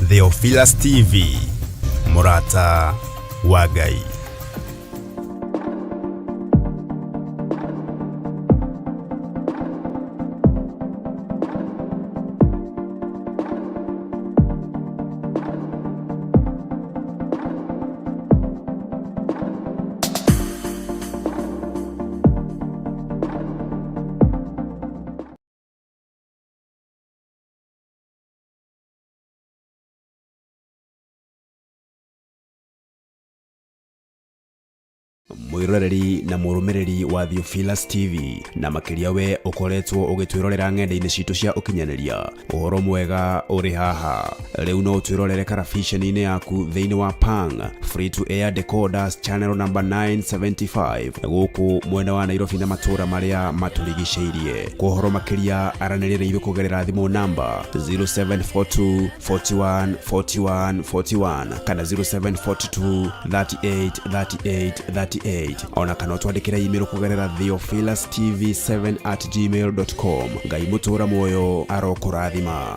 Theophilus TV, Murata wa Ngai. Mwiroreri na murumiriri wa Theophilus TV na makiria we ukoretwo ugitwirorera ng'enda-ini citu cia ukinyaniria uhoro mwega uri haha riu no twirorere karabiceni-ini yaku thiini wa Pang free to air decoders channel number 975 guku mwena wa Nairobi na matura maria maturigiceirie kuhoro makiria aranirire ithu kugerera thimu namba 0742 41 41 41 kana 0742 38 38 38 ona kana twandikira email kugerera theophilustv7@gmail.com. Ngai mutura moyo arokurathima.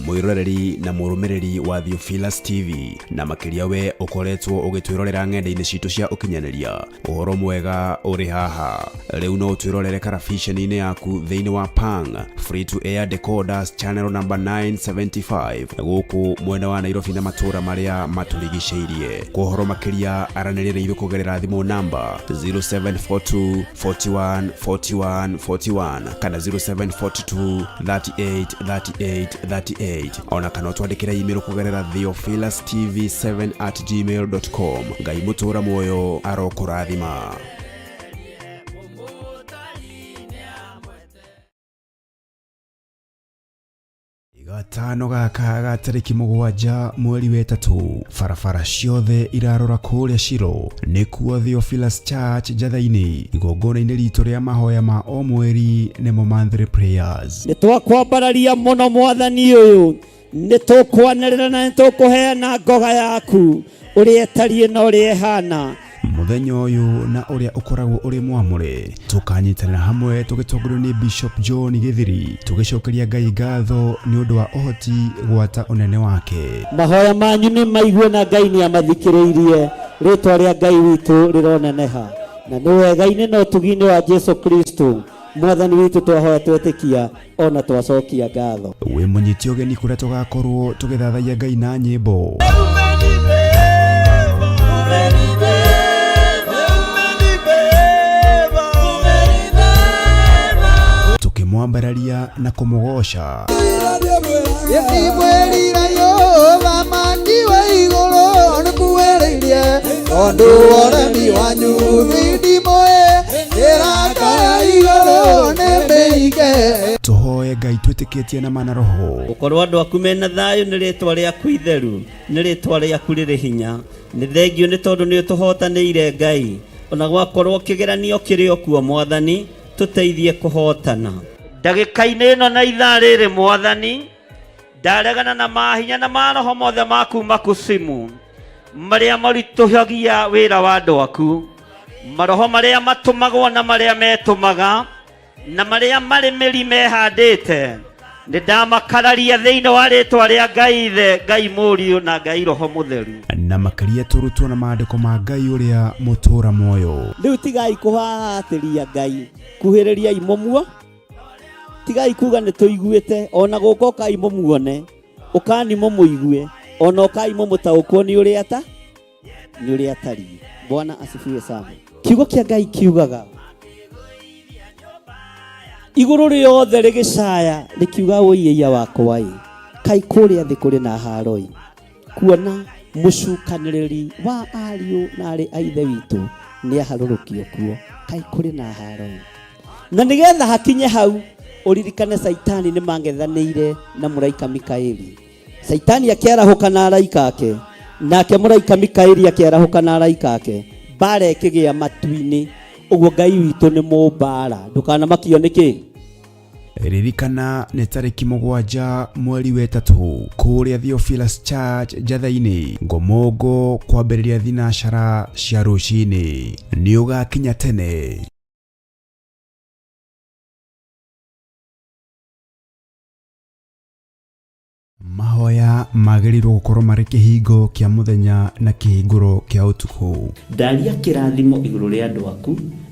Mwiroreri na murumiriri wa Theophilus TV na makiria we ukoretwo ugitwirorera ng'enda-ini citu cia ukinyaniria uhoro mwega uri haha riu no twirorere karabiceni-ini yaku thiini wa Pang free to air decoders channel number 975 guku mwena wa Nairobi na matura maria maturigiceirie kuhoro makiria aranirire ithu kugerera thimu namba 0742 41 41 41 kana 0742 38 38 38 ona kana twandikira email kugerera theophilustv7@gmail.com. Ngai mutura moyo arokurathima. Gatano gaka ga tariki 7 mweri wa 3 farafara ciothe irarora kuria Shiro nikuo Theophilus Church Jathaini igongona-ini ritu ria mahoya ma o mweri nimo monthly prayers. Nitwakwambararia muno mwathani uyu nitukwanirira na nitukuheana ngoga yaku uria etarie na uria ehana muthenya uyu na uria ukoragwo uri mwamure tukanyitanira hamwe tugitongorio ni Bishop John Githiri tugicokeria Ngai ngatho ni undu wa uhoti gwata unene wake. Mahoya manyu ni maigwe na Ngai ni amathikiriirie ritwa ria Ngai witu rironeneha na ni wega-ini na utugi-ini wa Jesu Kristo mwathani witu twahoya twetikia ona twacokia ngatho. We munyiti ugeni kuria tugakorwo tugithathaia Ngai na nyimbo tukimwambararia na kumugosha tuhoye Ngai twitikitie na mana roho ukorwo andu aku mena thayu ni ritwa riaku itheru ni ritwa riaku riri hinya ni thengio ni tondu ni utuhotaniire Ngai ona gwakorwo kigeranio kiri okuo mwathani tuteithie kuhotana ndagika-ini ino na ithaa riri mwathani ndaregana na mahinya na maroho mothe maku makusimu maria marituhagia wira wa andu aku maroho maria matumagwo na maria metumaga na maria mari miri mehandite ni ndamakararia thiini wa ritwa ria Ngai ithe Ngai Muriu na Ngai Roho Mutheru na makaria turutwo na maandiko ma Ngai uria mutura moyo. Riu tigai kuhahatiria Ngai kuhiriria imomuo tigai kuga ni tuiguite ona gukoka imomuone ukani momuigue ona ukai momutaukwo ni uria ta ni uria tari. Bwana asifiwe sana. Kiugo kia Ngai kiugaga iguru riothe rigicaya rikiuga uiya wakwa kai kuria thi kuri na haroi kuona mucukaniriri wa ariu na ari aithe witu ni aharurukio kuo kai kuri na haroi na nigetha hakinye hau uririkane Saitani ni mangethanire na muraika Mikaeli. Saitani akiarahuka na araika ake nake muraika Mikaeli akiarahuka na araika ake bare kigia matu-ini uguo Ngai witu ni mumbara ndukana makio niki. Ririkana ni tariki 7 mweri wa 3 kuria Theophilus Church Jathaini ngomongo kwambiriria thinacara cia rucini ni ugakinya tene. magĩrĩirwo gũkorwo marĩ kĩhingo kĩa mũthenya na kĩhingũro kĩa ũtukũ. Ndaria kĩrathimo igũrũ rĩa andũ aku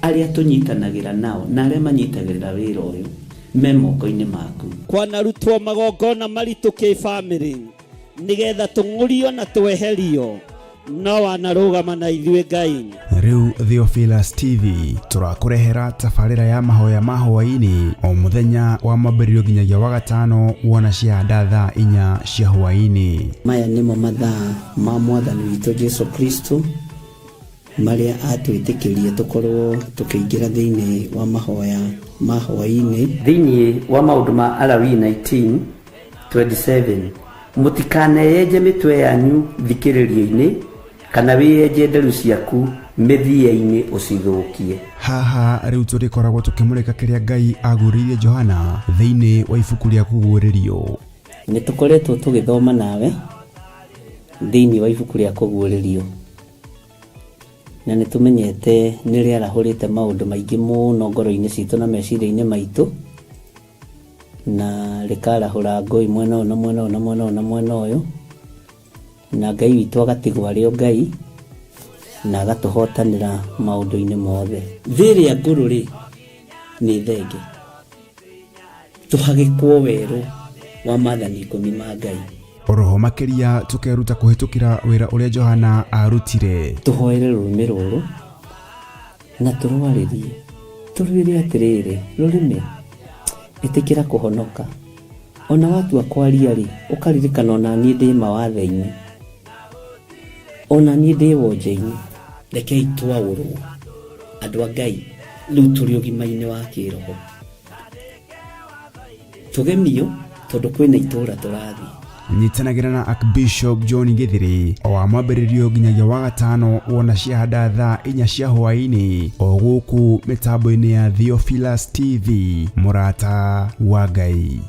arĩa tũnyitanagĩra nao na arĩa manyitagĩrĩra wĩra ũyũ me moko-inĩ maku. Kwanarutwo magongona maritũ kĩ-bamĩrĩ nĩgetha tũng'ũrio na tweherio, no wanarũgama na ithuĩ Ngai. Rĩu Theophilus TV tũrakũrehera tabarĩra ya mahoya ma hwaĩ-inĩ o mũthenya wa mwambĩrĩrio nginyagia wa gatano wona ciahanda thaa 4 cia hwaĩ-inĩ. Maya nĩmo mathaa ma Mwathani witũ Jesu Kristo marĩa atwĩtĩkĩrie tũkorwo tũkĩingĩra thĩinĩ wa mahoya ma hwaĩ-inĩ. Thĩinĩ wa maũndũ ma Alawii 19:27, mũtikaneyenje mĩtwe yanyu thikĩrĩrio-inĩ kana wĩyenje nderu ciaku mĩthia-inĩ ũcithũkie. Haha rĩu tũrĩkoragwo tũkĩmũrĩka kĩrĩa Ngai agũrĩire Johana thĩinĩ wa ibuku rĩa kũguũrĩrio. Nĩ tũkoretwo tũgĩthoma nawe thĩinĩ wa ibuku rĩa kũguũrĩrio, na nĩ tũmenyete nĩ rĩarahũrĩte maũndũ maingĩ mũno ngoro-inĩ citũ na meciria-inĩ maitũ, na rĩkarahũra ngũĩ mwena ũyũ na mwena ũyũ na mwena ũyũ na mwena ũyũ, na Ngai witũ agatigwo arĩ o Ngai na agatũhotanĩra maũndũ-inĩ mothe. Thĩrĩa ngũrũ-rĩ nĩ thenge, tũhagĩkwo werũ wa maathani 10 ma Ngai. Oroho makĩria tũkeruta kũhĩtũkĩra wĩra ũrĩa Johana arutire. Tũhoere rũrĩmĩ rũrũ na tũrwarĩrie, tũrwĩre atĩrĩrĩ, rũrĩmĩ ĩtĩkĩra kũhonoka. Ona watua kwaria-rĩ, ũkaririkana ona niĩ ndĩ mawathe-inĩ, ona niĩ ndĩ wonje-inĩ. Rekei twaũrwo andũ a Ngai, rĩu tũrĩ ũgima-inĩ wa kĩroho. Tũgemio tondũ kwĩna itũũra tũrathiĩ. Nyitanagĩra na Archbishop John Gĩthĩrĩ o wa mwambĩrĩrio nginyagia wa gatano wona ciahanda thaa 4 cia hwaĩ-inĩ o gũkũ mĩtambo-inĩ ya Theophilus TV, mũrata wa Ngai.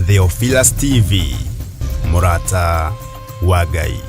Theophilus TV, mũrata wa Ngai.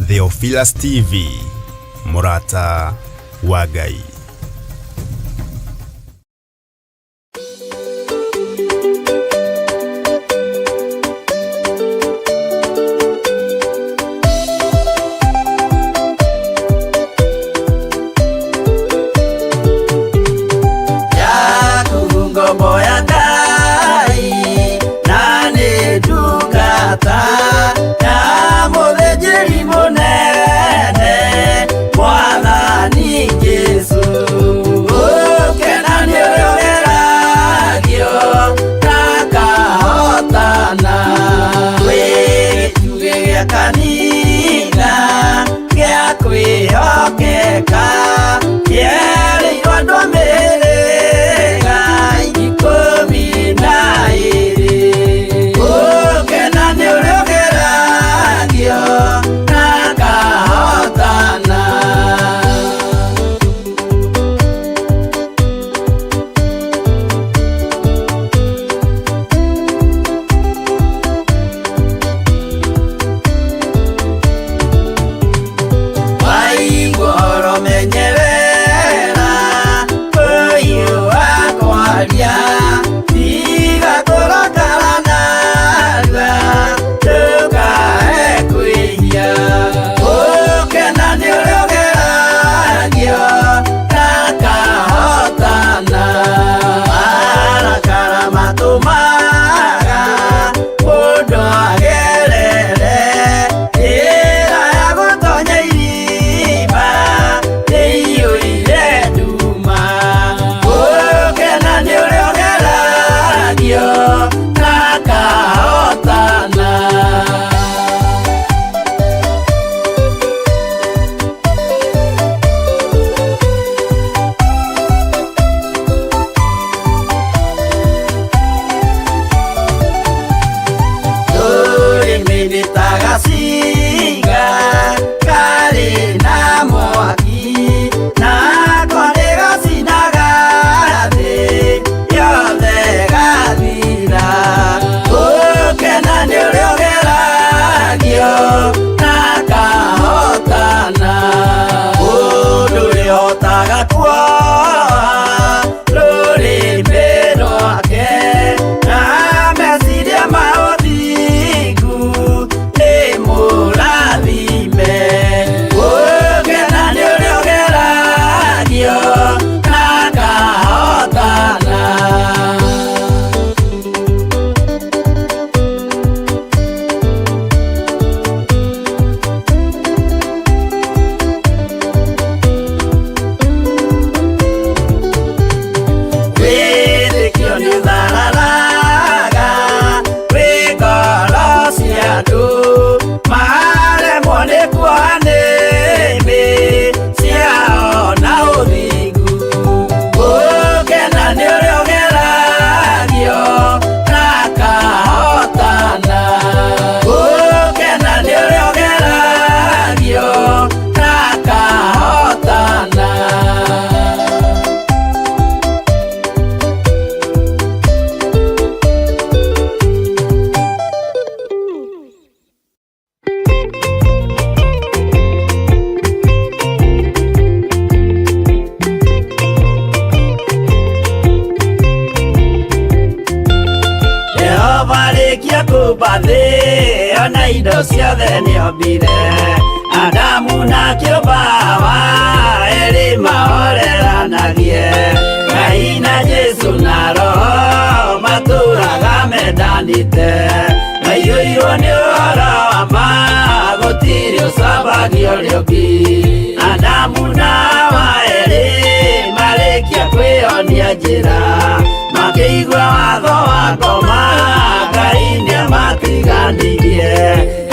Theophilus TV, mũrata wa Ngai. Yesu na indo ciothe nĩombire Adamu na kĩũmba erĩ mahoreranagie Ngai na Jesu na Roho matũraga mendanĩte maiyũirwo nĩ ũhoro wa ma gũtirĩ ũcambagio ũrĩa ũngĩ Adamu na Hawa erĩ marĩkia kwĩyonia njĩra makĩigua watho wa ngoma Ngai nĩamatiganirie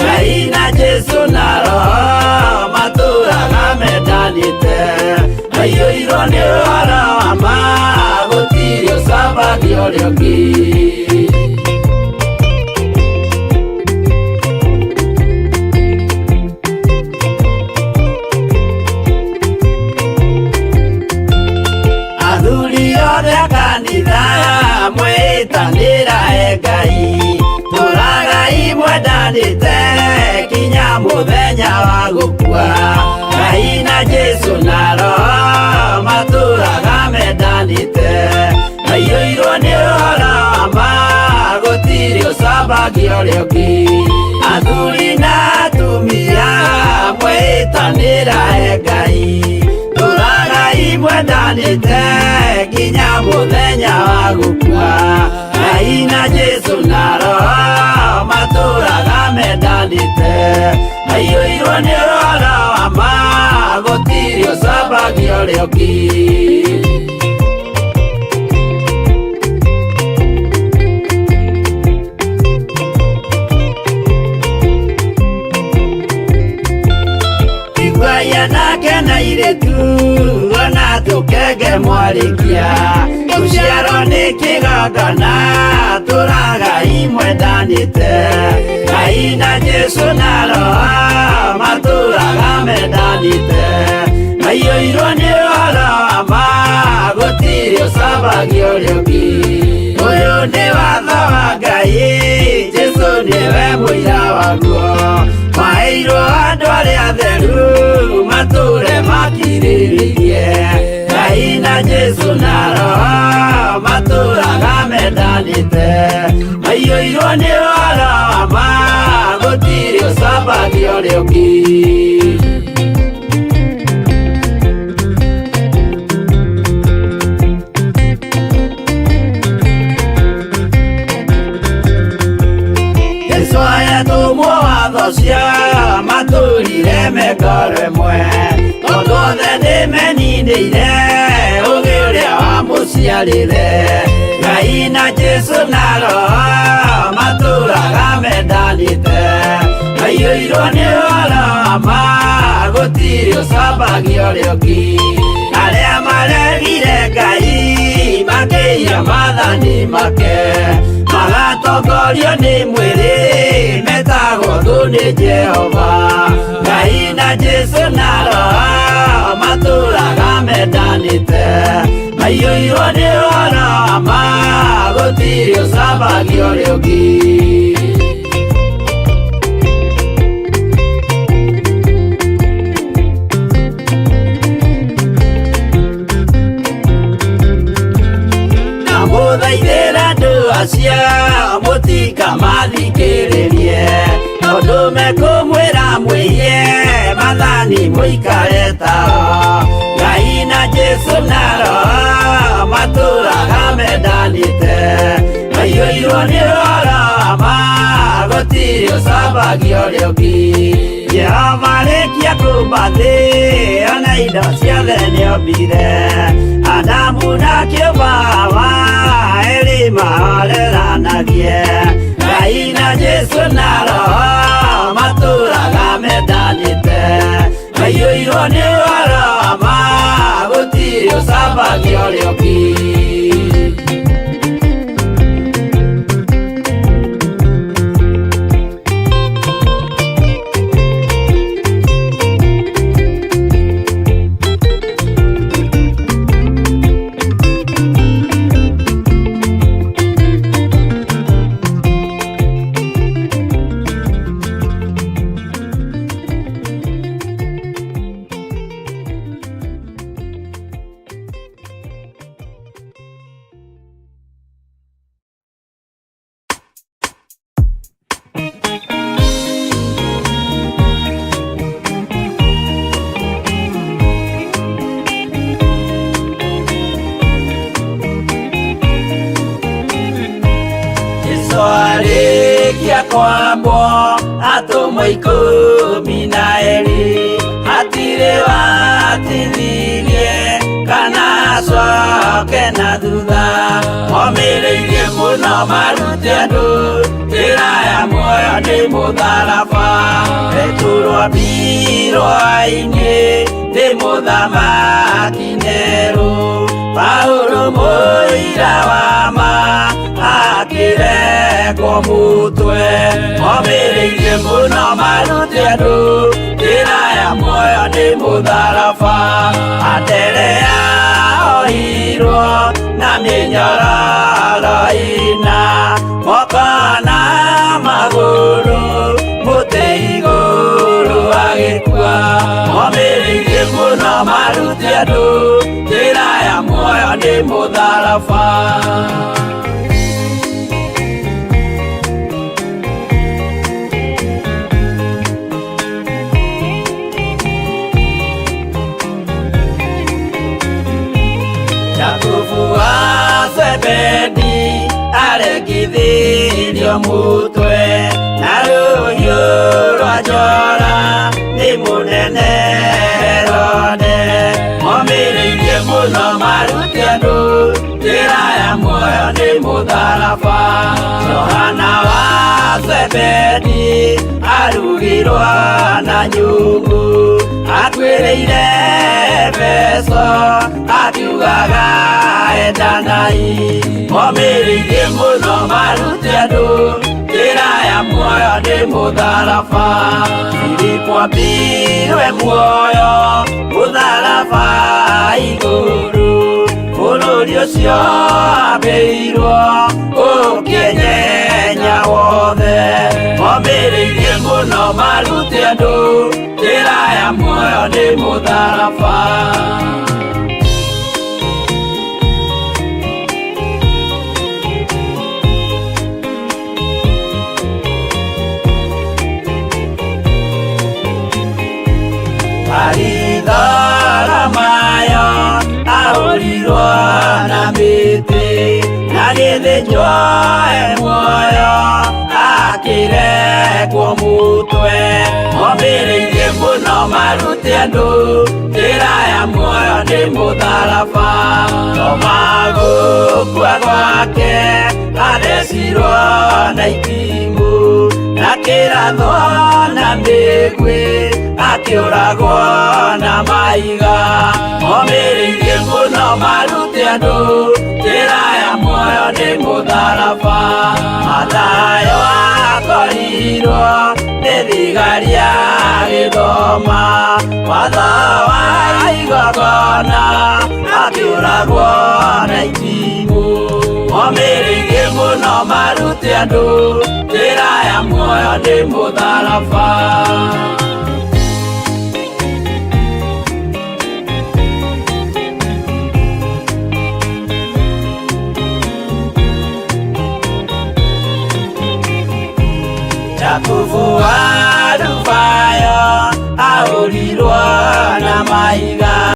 Ngai na Jesu na Roho matũraga mendanĩte maiyũirwo nĩ ũhoro wa ma gũtirĩ ũcambagio ũrĩa ũngĩ mwĩtanĩra Ngai tũragai mwendanĩte kinya mũthenya wa gũkua Ngai na Jesu na Roho matũraga mendanĩte maiyũirwo nĩ ũhoro wa ma gũtirĩ ũcambagio ũrĩa ũngĩ athuri na atumia mwĩtanĩra Ngai tũragai mwendanĩte kinya mũthenya wa gũkua Ngai na Jesu na Roho matũraga mendanĩte maiyũirwo nĩ ũhoro wa ma gũtirĩ ũcambagio ũrĩa ũngĩ Igwaya nake na iretu ona tũkenge mwarĩkia tũciarwo nĩ kĩgongona tũragai mwendanĩte Ngai na Jesu na Roho matũraga mendanĩte maiyũirwo nĩ ũhoro wa ma gũtirĩ ũcambagio ũrĩa ũngĩ ũyũ nĩ watho wa Ngai Jesu nĩwe mũira waguo maheirwo andũ arĩa atheru matũre makirĩrĩirie Ngai na Jesu na Roho matũraga mendanĩte maiyũirwo nĩ ũhoro wa ma gũtirĩ ũcambagio ũrĩa ũngĩ Yesu ayatũmwo watho cia matũrire mekoro ĩmwe tondũ othe nĩmeninĩire ũgĩ ũrĩa wamũciarire Ngai na Jesu na Roho matũraga mendanĩte maiyũirwo nĩ ũhoro wa ma gũtirĩ ũcambagio ũrĩa ũngĩ arĩa maregire Ngai makĩiya maathani make magatongorio nĩ mwĩrĩ metagwo thũ nĩ Jehova Ngai na Jesu na Roho matũraga mendanĩte maiyũirwo nĩ ũhoro wa ma gũtirĩ ũcambagio ũrĩa ũngĩ mũthaithĩra andũ acio mũtikamathikĩrĩrie tondũ mekũmwĩra mwĩhie maathani mũikare tao Ngai na Jesu na Roho matũraga mendanĩte maiyũirwo nĩ ũhoro wa ma gũtirĩ ũcambagio ũrĩa ũngĩ Jehova arĩkia kũmba thĩ ona indo ciothe nĩombire Adamu na kĩũmba Hawa erĩ mahoreranagie Ngai na Jesu na Roho matũraga mendanĩte maiyũirwo nĩ ũhoro wa ma gũtirĩ ũcambagio ũrĩa ũngĩ kia kwambo atumwo 12 atire watithirie kana acoke na thutha momereirie muno marute andu njĩra ya muoyo nĩ mũtharaba returwo mbirwa-inĩ nĩ mũthamaki Nero Paulo mũira wa ma akĩrengwo mũtwe momereirie mũno marute andũ njĩra ya muoyo nĩ mũtharaba Andere yaohirwo na mĩnyororo ina moko na magũrũ mũtĩ igũrũ agĩkua momereirie mũno marute andũ njĩra ya muoyo nĩ mũtharaba Jakubu wa Zebedi aregithirio mũtwe na rũhiũ rwa njora nĩ mũnene Herode momereirie mũno marute andũ njĩra ya muoyo nĩ mũtharaba Johana wa Zebedi arugirwo na nyũngũ atuĩrĩire Efeso akiugaga endanai momereirie mũno marute andũ njĩra ya muoyo nĩ mũtharaba Filipo ambirwe muoyo mũtharaba igũrũ bũrũri ũcio ambĩirwo ũkĩnyenya wothe momereirie mũno marute andũ njĩra ya muoyo nĩ mũtharaba Mayo ahũrirwo na mĩtĩ na gĩthĩnjwo muoyo akĩrengwo mũtwe momereirie mũno marute andũ njĩra ya muoyo nĩ mũtharaba Toma gũkua gwake athecirwo na itimũ na kĩrathwo na mĩguĩ akĩũragwo na maiga momereirie mũno marute andũ njĩra ya muoyo nĩ mũtharaba Mathayo akorirwo nĩ thigari agĩthoma watho wa igongona akĩũragwo na itimũ momereirie mũno marute andũ njĩra ya muoyo nĩ mũtharaba Jakubu